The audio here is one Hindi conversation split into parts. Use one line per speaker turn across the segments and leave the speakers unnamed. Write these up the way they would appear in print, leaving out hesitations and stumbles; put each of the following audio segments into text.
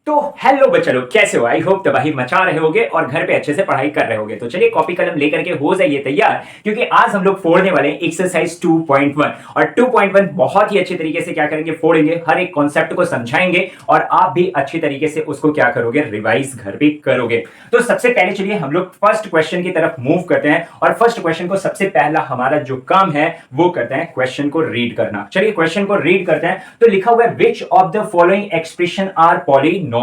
तो हेलो बच्चा लोग, कैसे हो? आई होप तबाही मचा रहे होगे और घर पे अच्छे से पढ़ाई कर रहे होगे। तो चलिए कॉपी कलम लेकर के हो जाइए तैयार, क्योंकि आज हम लोग फोड़ने वाले हैं एक्सरसाइज 2.1। और 2.1 बहुत ही अच्छे तरीके से क्या करेंगे, फोड़ेंगे, हर एक कॉन्सेप्ट को समझाएंगे और आप भी अच्छी तरीके से उसको क्या करोगे, रिवाइज घर पे करोगे। तो सबसे पहले चलिए हम लोग फर्स्ट क्वेश्चन की तरफ मूव करते हैं और फर्स्ट क्वेश्चन को सबसे पहला हमारा जो काम है वो करते हैं क्वेश्चन को रीड करना। चलिए क्वेश्चन को रीड करते हैं। तो लिखा हुआ है which of the following expression are polynomial.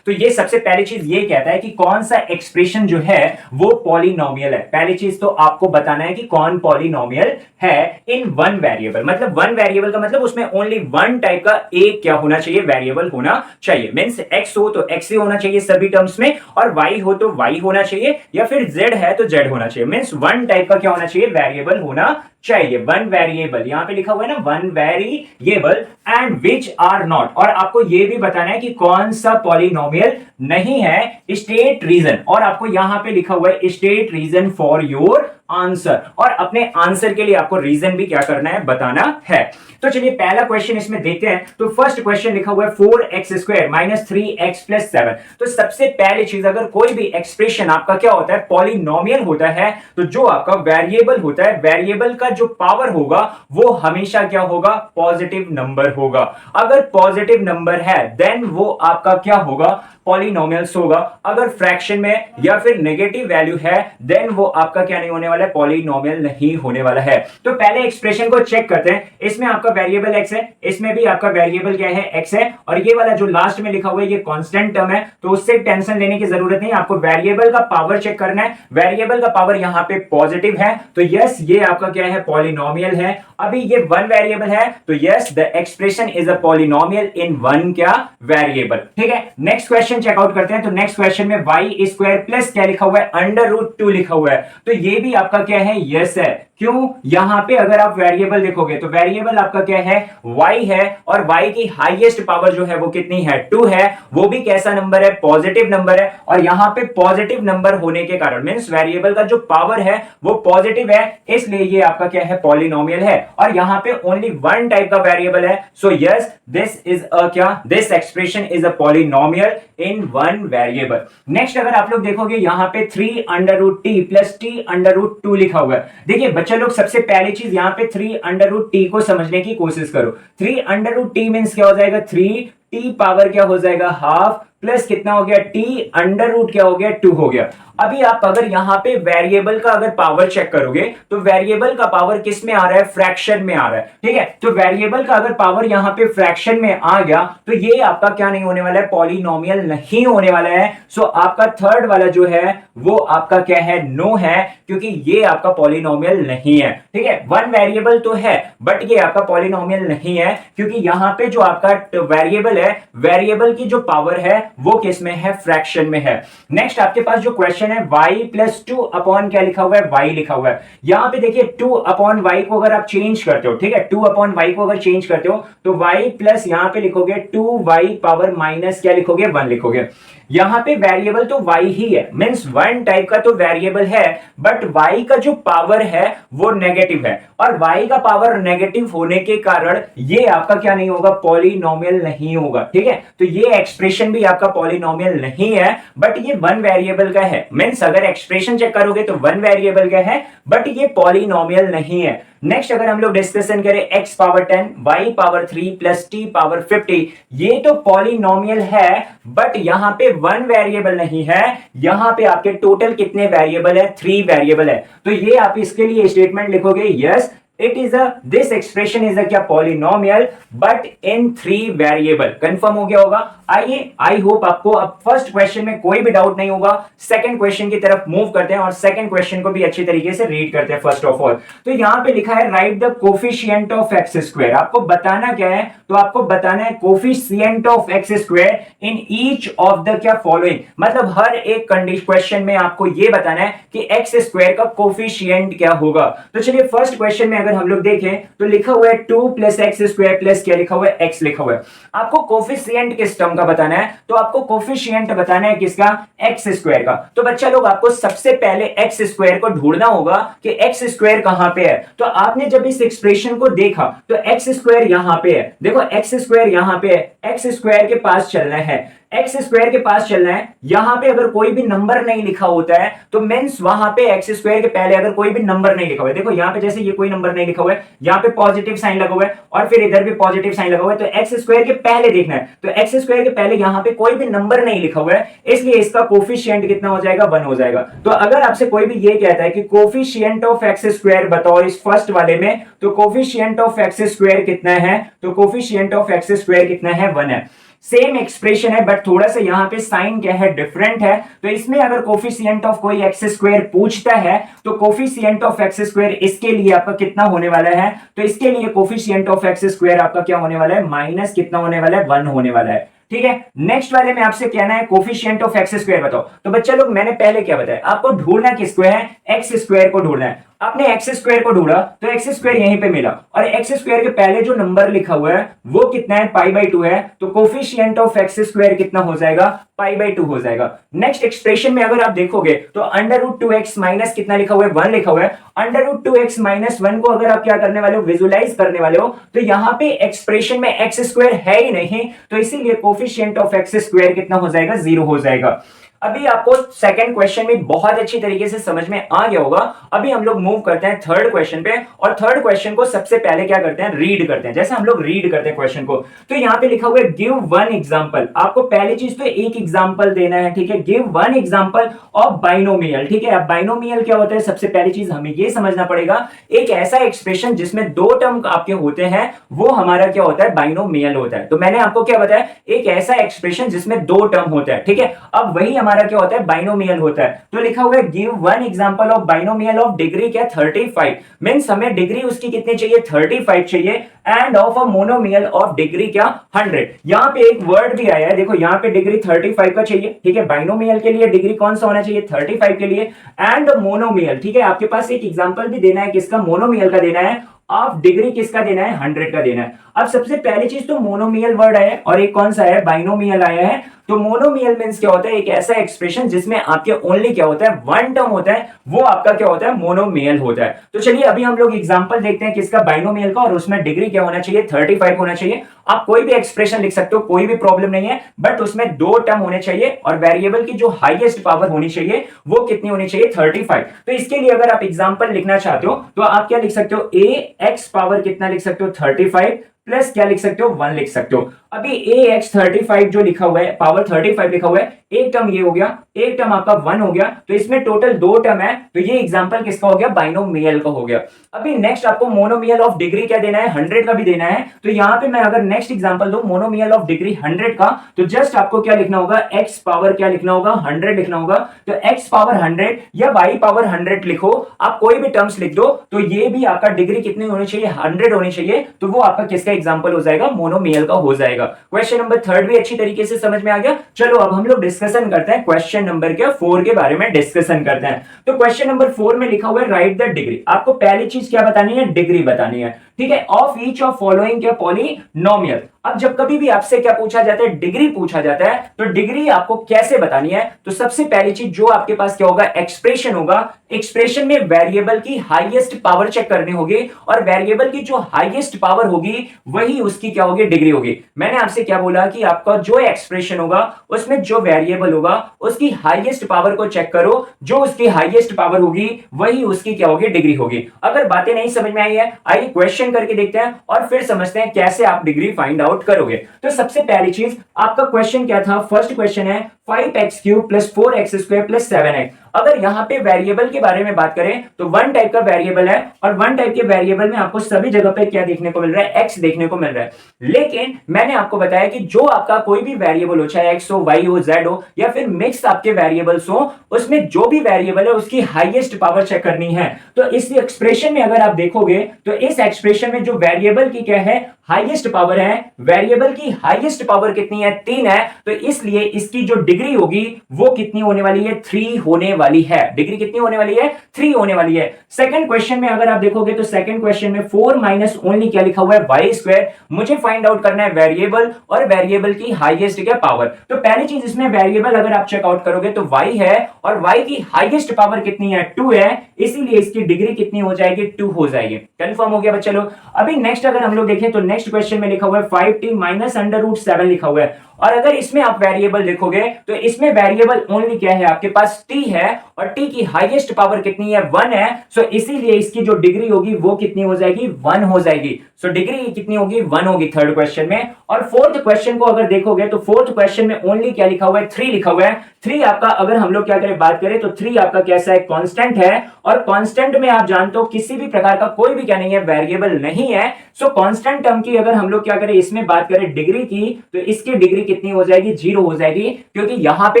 तो ये सबसे पहली चीज ये कहता है कि कौन सा एक्सप्रेशन जो है वो पॉलिनोमियल है। पहली चीज तो आपको बताना है कि कौन पॉलिनोमियल है इन वन वेरिएबल। मतलब वन वेरिएबल का मतलब उसमें ओनली वन टाइप का एक क्या होना चाहिए, वेरिएबल होना चाहिए। मींस एक्स हो तो एक्स ही होना चाहिए सभी टर्म्स में, और वाई हो तो वाई होना चाहिए, या फिर जेड है तो जेड होना चाहिए। मींस वन टाइप का क्या होना चाहिए, वेरिएबल होना चाहिए। वन वेरिएबल यहां पे लिखा हुआ है ना, one variable and which are not. और आपको यह भी बताना है कि कौन सा पॉलिनोमियल नहीं है, स्टेट रीजन। और आपको यहां पे लिखा हुआ है state reason for your answer, और अपने आंसर के लिए आपको रीजन भी क्या करना है, बताना है। तो चलिए पहला क्वेश्चन इसमें देखते हैं। तो फर्स्ट क्वेश्चन लिखा हुआ है 4x² माइनस 3x प्लस 7। तो सबसे पहली चीज, अगर कोई भी एक्सप्रेशन आपका क्या होता है, पॉलिनोमियल होता है, तो जो आपका वेरिएबल होता है, वेरिएबल का जो पावर होगा वो हमेशा क्या होगा, पॉजिटिव नंबर होगा। अगर पॉजिटिव नंबर है देन वो आपका क्या होगा, पॉलिनोमियल्स होगा। अगर फ्रैक्शन में या फिर नेगेटिव वैल्यू है देन वो आपका क्या नहीं होने वाला है, पॉलिनोमियल नहीं होने वाला है। तो पहले एक्सप्रेशन को चेक करते हैं। इसमें आपका वेरिएबल x है, इसमें भी आपका वेरिएबल क्या है, x है, और ये वाला जो लास्ट में लिखा हुआ है ये कांस्टेंट टर्म है, तो उससे टेंशन लेने की जरूरत नहीं। आपको वेरिएबल का पावर चेक करना है। वेरिएबल का पावर यहां पे पॉजिटिव है, तो यस ये आपका क्या है, पॉलिनोमियल है। अभी ये वन वेरिएबल है, तो yes the expression is a polynomial in one क्या, वेरिएबल। ठीक है, नेक्स्ट क्वेश्चन चेकआउट करते हैं। तो नेक्स्ट क्वेश्चन में y स्क्वायर प्लस क्या लिखा हुआ है, अंडर रूट 2 लिखा हुआ है। तो ये भी आपका क्या है, यस है। क्यों, यहां पे अगर आप वेरिएबल देखोगे तो वेरिएबल आपका क्या है, y है, और y की हाईएस्ट पावर जो है वो कितनी है, 2 है। वो भी कैसा नंबर है, पॉजिटिव नंबर है। और यहां पे पॉजिटिव नंबर होने के कारण मींस वेरिएबल का जो पावर है वो पॉजिटिव है, इसलिए ये आपका क्या है, पॉलिनोमियल है। और यहां पे ओनली वन टाइप का वेरिएबल है, so yes this is a क्या, this expression is a polynomial in one variable. Next अगर आप लोग देखोगे यहां पे 3√t प्लस t√2 लिखा हुआ है। देखिए बच्चा लोग, सबसे पहली चीज यहां पे 3√t को समझने की कोशिश करो। 3√t मींस क्या हो जाएगा, 3t पावर क्या हो जाएगा, हाफ, प्लस कितना हो गया, t अंडर रूट क्या हो गया, 2 हो गया। अभी आप अगर यहां पे वेरिएबल का अगर पावर चेक करोगे तो वेरिएबल का पावर किस में आ रहा है, फ्रैक्शन में आ रहा है। ठीक है, तो वेरिएबल का अगर पावर यहां पे फ्रैक्शन में आ गया तो ये आपका क्या नहीं होने वाला है, पॉलिनोमियल नहीं होने वाला है। सो आपका थर्ड वाला जो है वो आपका क्या है, नो है, क्योंकि ये आपका पॉलिनोमियल नहीं है। ठीक है, वन वेरिएबल तो है बट ये आपका पॉलिनोमियल नहीं है, क्योंकि यहां पे जो आपका वेरिएबल है, वेरिएबल की जो पावर है वो किस में है, फ्रैक्शन में है। नेक्स्ट आपके पास जो क्वेश्चन है, y प्लस 2 अपॉन क्या लिखा हुआ है, y लिखा हुआ है। यहां पे देखिए 2 अपॉन y को अगर आप चेंज करते हो, ठीक है, 2 अपॉन y को अगर चेंज करते हो तो y प्लस यहां पे लिखोगे 2y पावर माइनस क्या लिखोगे, 1 लिखोगे। यहां पे वेरिएबल तो y ही है, मींस वन टाइप का तो वेरिएबल है, बट y का जो पावर है वो नेगेटिव है, और y का पावर नेगेटिव होने के कारण ये आपका क्या नहीं होगा, पॉलिनोमियल नहीं होगा। ठीक है, तो ये एक्सप्रेशन भी आपका पॉलिनोमियल नहीं है, बट ये वन वेरिएबल का है। मींस अगर एक्सप्रेशन चेक करोगे तो वन वेरिएबल का है, बट ये पॉलिनोमियल नहीं है। नेक्स्ट अगर हम लोग डिस्कशन करें, x power 10 y power 3 plus t power 50, ये तो पॉलिनोमियल है, बट यहां पे वन वेरिएबल नहीं है। यहां पे आपके टोटल कितने वेरिएबल है, 3 वेरिएबल है। तो ये आप इसके लिए स्टेटमेंट लिखोगे, yes it is this expression is a क्या, polynomial but in 3 variable. Confirm हो गया होगा। आइए, आई होप आपको अब फर्स्ट क्वेश्चन में कोई भी डाउट नहीं होगा। सेकंड क्वेश्चन की तरफ मूव करते हैं और सेकंड क्वेश्चन को भी अच्छी तरीके से रीड करते हैं। फर्स्ट ऑफ ऑल तो यहां पे लिखा है right the coefficient of x square. आपको बताना क्या है, तो आपको बताना है coefficient of x square in each of the क्या, फॉलोइंग। मतलब हर एक कंडीशन क्वेश्चन में आपको यह बताना है कि एक्स स्क्वायर का कोफिशिएंट क्या होगा। तो चलिए फर्स्ट क्वेश्चन में अगर हम लोग देखें तो लिखा हुआ है 2 प्लस एक्स स्क्वायर प्लस क्या लिखा हुआ है, एक्स लिखा हुआ है। आपको कोफिशिएंट किस टर्म का बताना है, तो आपको कोफिशिएंट बताना है किसका, एक्स स्क्वायर का। तो बच्चा लोग आपको सबसे पहले एक्स स्क्वायर को ढूंढना होगा कि एक्स स्क्वायर कहां पे है। तो आपने जब इस एक्सप्रेशन को देखा तो एक्स स्क्वायर यहां पे है, देखो एक्स स्क्वायर यहां पे है, एक्स स्क्वायर के पास चलना है, एक्स स्क्वायर के पास चलना है, यहां पे अगर कोई भी नंबर नहीं लिखा होता है तो मींस वहां पे एक्स स्क्वायर के पहले अगर कोई भी नंबर नहीं लिखा हुआ है, देखो यहां पे जैसे ये कोई नंबर नहीं लिखा हुआ है, यहां पे पॉजिटिव साइन लगा हुआ है और फिर इधर भी पॉजिटिव साइन लगा हुआ है, तो एक्स स्क्वायर के पहले देखना है, तो एक्स स्क्वायर के पहले यहां पे कोई भी नंबर नहीं लिखा हुआ है, इसलिए इसका कोफिशिएंट कितना हो जाएगा, 1 हो जाएगा। तो अगर आपसे कोई भी ये कहता है कि कोफिशिएंट ऑफ एक्स स्क्वायर बताओ इस फर्स्ट वाले में, तो कोफिशिएंट ऑफ एक्स स्क्वायर कितना है, तो कोफिशिएंट ऑफ एक्स स्क्वायर कितना है, 1 है। सेम एक्सप्रेशन है बट थोड़ा सा यहां पे साइन क्या है, डिफरेंट है। तो इसमें अगर कोफिशिएंट ऑफ कोई एक्स स्क्वायर पूछता है तो कोफिशिएंट ऑफ एक्स स्क्वायर इसके लिए आपका कितना होने वाला है, तो इसके लिए कोफिशिएंट ऑफ एक्स स्क्वायर आपका क्या होने वाला है, माइनस कितना होने वाला है, 1 होने वाला है। ठीक है, नेक्स्ट वाले में आपसे कहना है कोफिशिएंट ऑफ एक्स स्क्वायर बताओ। तो बच्चा लोग मैंने पहले क्या बताया, आपको ढूंढना किसको है, एक्स स्क्वायर को ढूंढना है। आपने एक्स स्क्वायर को ढूंढा तो एक्स स्क्वायर यहीं पे मिला और एक्स स्क्वायर के पहले जो नंबर लिखा हुआ है वो कितना है, π/2 है, तो कोफिशिएंट ऑफ एक्स स्क्वायर कितना हो जाएगा, π/2 हो जाएगा। नेक्स्ट एक्सप्रेशन में अगर आप देखोगे तो √2x माइनस कितना लिखा हुआ है, 1 लिखा हुआ है। √2x माइनस 1 को अगर आप क्या करने वाले हो, विजुलाइज करने वाले हो, तो यहां पे एक्सप्रेशन में एक्स स्क्वायर है ही नहीं, तो इसीलिए कोफिशिएंट ऑफ एक्स स्क्वायर कितना हो जाएगा, 0 हो जाएगा। अभी आपको सेकंड क्वेश्चन में बहुत अच्छी तरीके से समझ में आ गया होगा। अभी हम लोग मूव करते हैं थर्ड क्वेश्चन पे, और थर्ड क्वेश्चन को सबसे पहले क्या करते हैं, रीड करते हैं। जैसे हम लोग रीड करते हैं क्वेश्चन को, तो यहां पे लिखा हुआ है गिव 1 एग्जांपल। आपको पहली चीज तो एक एग्जांपल देना है, ठीक है, गिव 1 एग्जांपल ऑफ बाइनोमियल। ठीक है, अब बाइनोमियल क्या होता है, सबसे पहली चीज हमें ये समझना पड़ेगा, एक ऐसा एक्सप्रेशन जिसमें 2 टर्म आपके होते हैं वो हमारा क्या होता है, बाइनोमियल होता है। तो मैंने आपको क्या बताया, एक ऐसा एक्सप्रेशन जिसमें 2 टर्म होता है। ठीक है, अब वही हमारा क्या होता है, बाइनोमियल होता है। तो लिखा हुआ है give 1 example of binomial of degree क्या, 35, मींस हमें डिग्री उसकी कितनी चाहिए, 35 चाहिए, end of a monomial of degree क्या, 100। यहां पे एक वर्ड भी आया है, देखो यहां पे डिग्री 35 का चाहिए। ठीक है, बाइनोमियल के लिए डिग्री कौन सा होना चाहिए, 35 के लिए, एंड मोनोमियल। ठीक है, आपके पास एक एग्जांपल भी देना है, किसका, मोनोमियल का देना है, ऑफ डिग्री किसका देना है, 100 का देना है। अब सबसे पहली चीज तो मोनोमियल वर्ड आया है और एक कौन सा है, बाइनोमियल आया है। तो मोनोमियल मींस क्या होता है, एक ऐसा एक्सप्रेशन जिसमें आपके ओनली क्या होता है, 1 टर्म होता है, वो आपका क्या होता है, मोनोमियल होता है। तो चलिए अभी हम लोग एग्जांपल देखते हैं किसका, बाइनोमियल का, और उसमें डिग्री क्या होना चाहिए, 35 होना चाहिए। आप कोई भी एक्सप्रेशन लिख सकते हो, कोई भी प्रॉब्लम नहीं है, बट उसमें 2 टर्म होने चाहिए और वेरिएबल की जो हाईएस्ट पावर होनी चाहिए वो कितनी होनी चाहिए, 35। तो इसके लिए अगर आप एग्जांपल लिखना चाहते हो तो आप क्या लिख सकते हो, ए एक्स पावर कितना लिख सकते हो, 35 प्लस क्या लिख सकते हो, 1 लिख सकते हो। अभी ax 35 जो लिखा हुआ है, पावर 35 लिखा हुआ है, एक टर्म ये हो गया, एक टर्म आपका 1 हो गया, तो इसमें टोटल 2 टर्म है, तो ये एग्जांपल किसका हो गया, बाइनोमियल का हो गया। अभी नेक्स्ट आपको मोनोमियल ऑफ डिग्री क्या देना है, 100 का भी देना है। तो यहां पे मैं अगर नेक्स्ट एग्जांपल दूं मोनोमियल ऑफ डिग्री 100 का, तो जस्ट आपको क्या लिखना होगा, x पावर क्या लिखना होगा, 100 लिखना होगा। तो x पावर 100 या y पावर 100 लिखो, आप कोई भी टर्म्स लिख दो, तो ये भी आपका डिग्री कितनी होनी चाहिए, 100 होनी चाहिए, तो वो आपका किसका एग्जांपल हो जाएगा, मोनोमियल का हो जाएगा। क्वेश्चन नंबर 3 भी अच्छी तरीके से समझ में आ गया। चलो अब हम लोग डिस्कशन करते हैं क्वेश्चन नंबर क्या, 4 के बारे में डिस्कशन करते हैं। तो क्वेश्चन नंबर 4 में लिखा हुआ है राइट द डिग्री। आपको पहली चीज क्या बतानी है, डिग्री बतानी है। ठीक है, ऑफ ईच ऑफ फॉलोइंग क्या, पॉलिनोमियल। अब जब कभी भी आपसे क्या पूछा जाता है, डिग्री पूछा जाता है, तो डिग्री आपको कैसे बतानी है, तो सबसे पहली चीज जो आपके पास क्या होगा, एक्सप्रेशन होगा। एक्सप्रेशन में वेरिएबल की हाईएस्ट पावर चेक करनी होगी, और वेरिएबल की जो हाईएस्ट पावर होगी वही उसकी क्या होगी, डिग्री होगी। मैंने आपसे क्या बोला कि आपका जो एक्सप्रेशन होगा उसमें जो वेरिएबल होगा उसकी हाईएस्ट पावर को चेक करो, जो उसकी हाईएस्ट पावर होगी वही उसकी क्या होगी, डिग्री होगी। अगर बातें नहीं समझ में आई है, आइए क्वेश्चन करके देखते हैं और फिर समझते हैं कैसे आप डिग्री फाइंड आउट करोगे। तो सबसे पहली चीज आपका क्वेश्चन क्या था, फर्स्ट क्वेश्चन है 5x³ + 4x² + 7x। अगर यहां पे वेरिएबल के बारे में बात करें तो 1 टाइप का वेरिएबल है, और 1 टाइप के वेरिएबल में आपको सभी जगह पे क्या देखने को मिल रहा है, x देखने को मिल रहा है। लेकिन मैंने आपको बताया कि जो आपका कोई भी वेरिएबल हो, चाहे x हो, y हो, z हो, या फिर मिक्स आपके वेरिएबल्स हो, उसमें जो भी वेरिएबल है उसकी हाईएस्ट पावर चेक करनी है। तो इस एक्सप्रेशन में अगर आप देखोगे तो इस एक्सप्रेशन में जो वेरिएबल की क्या है, हाईएस्ट पावर है, वेरिएबल की हाईएस्ट पावर कितनी है, 3 है, तो इसलिए इसकी जो डिग्री होगी वो कितनी होने वाली है, 3 होने वाली है। डिग्री कितनी होने वाली है, 3 होने वाली है। सेकंड क्वेश्चन में अगर आप देखोगे तो सेकंड क्वेश्चन में 4 माइनस ओनली क्या लिखा हुआ है, y²। मुझे फाइंड आउट करना है वेरिएबल और वेरिएबल की हाईएस्ट क्या पावर। तो पहली चीज इसमें वेरिएबल अगर आप चेकआउट करोगे तो y है, और y की हाईएस्ट पावर कितनी है, 2 है, इसीलिए इसकी डिग्री कितनी हो जाएगी, 2 हो जाएगी। कंफर्म हो गया बच्चा लोग। अभी नेक्स्ट अगर हम लोग देखें तो नेक्स्ट क्वेश्चन में लिखा हुआ है 5t माइनस अंडर रूट 7 लिखा हुआ है, और अगर इसमें आप वेरिएबल देखोगे तो इसमें वेरिएबल ओनली क्या है, आपके पास t है और t की हाईएस्ट पावर कितनी है, 1 है। सो इसीलिए इसकी जो डिग्री होगी वो कितनी हो जाएगी, 1 हो जाएगी। सो डिग्री कितनी होगी, 1 होगी थर्ड क्वेश्चन में। और फोर्थ क्वेश्चन को अगर देखोगे तो फोर्थ क्वेश्चन में ओनली क्या लिखा हुआ है, 3 लिखा हुआ है। 3 आपका अगर हम लोग क्या करें बात करें तो 3 आपका कैसा है, कांस्टेंट है, और कांस्टेंट में आप जानते हो किसी भी प्रकार का कोई भी क्या नहीं है, वेरिएबल नहीं है। सो कांस्टेंट टर्म की अगर हम लोग क्या करें इसमें बात करें डिग्री की, तो इसकी डिग्री कितनी हो जाएगी, 0 हो जाएगी, क्योंकि यहां पे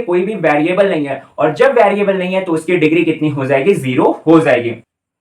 कोई भी वेरिएबल नहीं है, और जब वेरिएबल नहीं है तो उसकी डिग्री कितनी हो जाएगी, 0 हो जाएगी।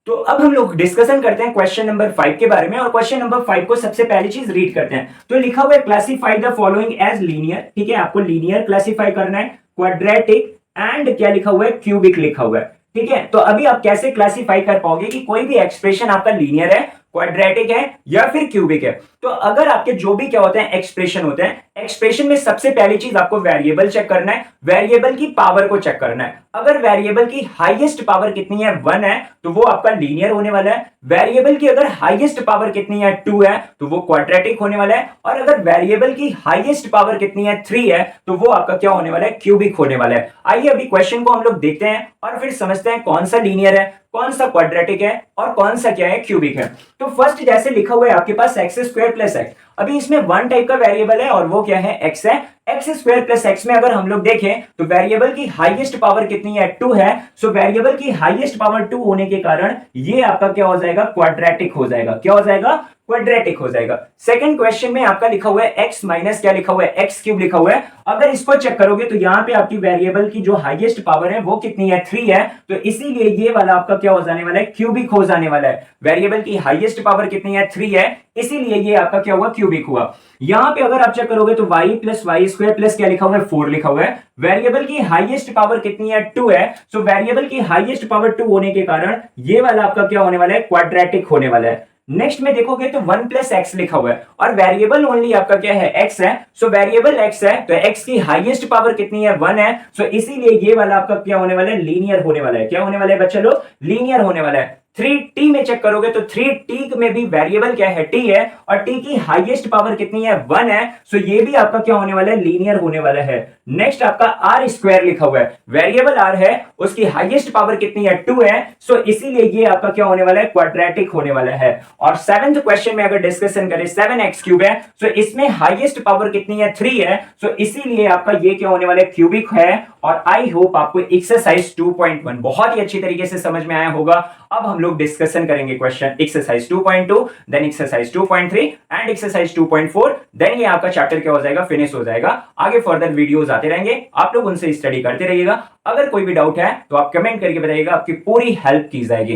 तो अब हम लोग डिस्कशन करते हैं क्वेश्चन नंबर 5 के बारे में, और क्वेश्चन नंबर 5 को सबसे पहली चीज रीड करते हैं। तो लिखा हुआ है classify the following as linear, ठीक है, आपको लीनियर क्लासिफाई करना है, क्वाड्रेटिक एंड क्या लिखा हुआ है, क्यूबिक लिखा हुआ है, ठीक है। तो अभी आप कैसे क्लासिफाई कर पाओगे कि कोई भी एक्सप्रेशन आपका लीनियर है, क्वाड्रेटिक है या फिर क्यूबिक है। तो अगर आपके जो भी क्या होते हैं एक्सप्रेशन होते हैं, एक्सप्रेशन में सबसे पहली चीज आपको वेरिएबल चेक करना है, वेरिएबल की पावर को चेक करना है। अगर वेरिएबल की हाईएस्ट पावर कितनी है, 1 है, तो वो आपका लीनियर होने वाला है। वेरिएबल की अगर हाईएस्ट पावर कितनी है, 2 है, तो वो क्वाड्रेटिक होने वाला है। और अगर वेरिएबल की हाईएस्ट पावर कितनी है, 3 है, तो वो आपका क्या होने वाला है, क्यूबिक होने वाला है। आइए अभी क्वेश्चन को हम लोग देखते हैं और फिर समझते हैं कौन सा लीनियर है, कौन सा क्वाड्रेटिक है और कौन सा क्या है, क्यूबिक है। तो फर्स्ट जैसे लिखा हुआ है आपके पास एक्स स्क्वायर प्लस एक्स, अभी इसमें 1 टाइप का वेरिएबल है और वो क्या है, एक्स है। एक्स स्क्वायर प्लस एक्स में अगर हम लोग देखें तो वेरिएबल की हाईएस्ट पावर कितनी है, 2 है। सो वेरिएबल की हाईएस्ट पावर 2 होने के कारण ये आपका क्या हो जाएगा, क्वाड्रेटिक हो जाएगा। क्या हो जाएगा, क्वाड्रेटिक हो जाएगा। सेकंड क्वेश्चन में आपका लिखा हुआ है x माइनस क्या लिखा हुआ है, एक्स क्यूब लिखा हुआ है। अगर इसको चेक करोगे तो यहाँ पे आपकी वेरिएबल की जो हाईएस्ट पावर है वो कितनी है, 3 है, तो इसीलिए ये वाला आपका क्या हो जाने वाला है, क्यूबिक हो जाने वाला है। वेरिएबल की हाईएस्ट पावर कितनी है, 3 है, इसीलिए ये आपका क्या हुआ, क्यूबिक हुआ। यहाँ पे अगर आप चेक करोगे तो y plus y square plus क्या लिखा हुआ है, 4 लिखा हुआ है। वेरिएबल की हाईएस्ट पावर कितनी है, 2 है। सो वेरिएबल की हाईएस्ट पावर 2 होने के कारण ये वाला आपका क्या होने वाला है, क्वाड्रेटिक होने वाला है। नेक्स्ट में देखोगे तो 1 प्लस एक्स लिखा हुआ है और वेरिएबल ओनली आपका क्या है, एक्स है। सो वेरिएबल एक्स है तो एक्स की हाईएस्ट पावर कितनी है, 1 है। सो इसीलिए ये वाला आपका क्या होने वाला है, लीनियर होने वाला है। क्या होने वाला है बच्चा लोग, लीनियर होने वाला है। 3t में चेक करोगे तो 3t में भी वेरिएबल क्या है, t है, और t की हाईएस्ट पावर कितनी है, 1 है। सो ये भी आपका क्या होने वाला है, लीनियर होने वाला है। नेक्स्ट आपका r स्क्वायर लिखा हुआ है, वेरिएबल r है, उसकी हाईएस्ट पावर कितनी है, 2 है। सो इसीलिए ये आपका क्या होने वाला है, क्वाड्रेटिक होने वाला है। और सेवेंथ क्वेश्चन में अगर डिस्कशन करें 7x क्यूब है, सो इसमें हाईएस्ट पावर कितनी है, 3 है। सो इसीलिए आपका ये क्या होने वाला है, क्यूबिक है। और आई होप आपको एक्सरसाइज 2.1 बहुत ही अच्छी तरीके से समझ में आया होगा। अब हम लोग डिस्कशन करेंगे question exercise 2.2, then exercise 2.3 and exercise 2.4, then ये आपका चैप्टर क्या हो जाएगा, फिनिश हो जाएगा। आगे फर्दर वीडियोस आते रहेंगे, आप लोग उनसे स्टडी करते रहिएगा। अगर कोई भी डाउट है तो आप कमेंट करके बताइएगा, आपकी पूरी हेल्प की जाएगी।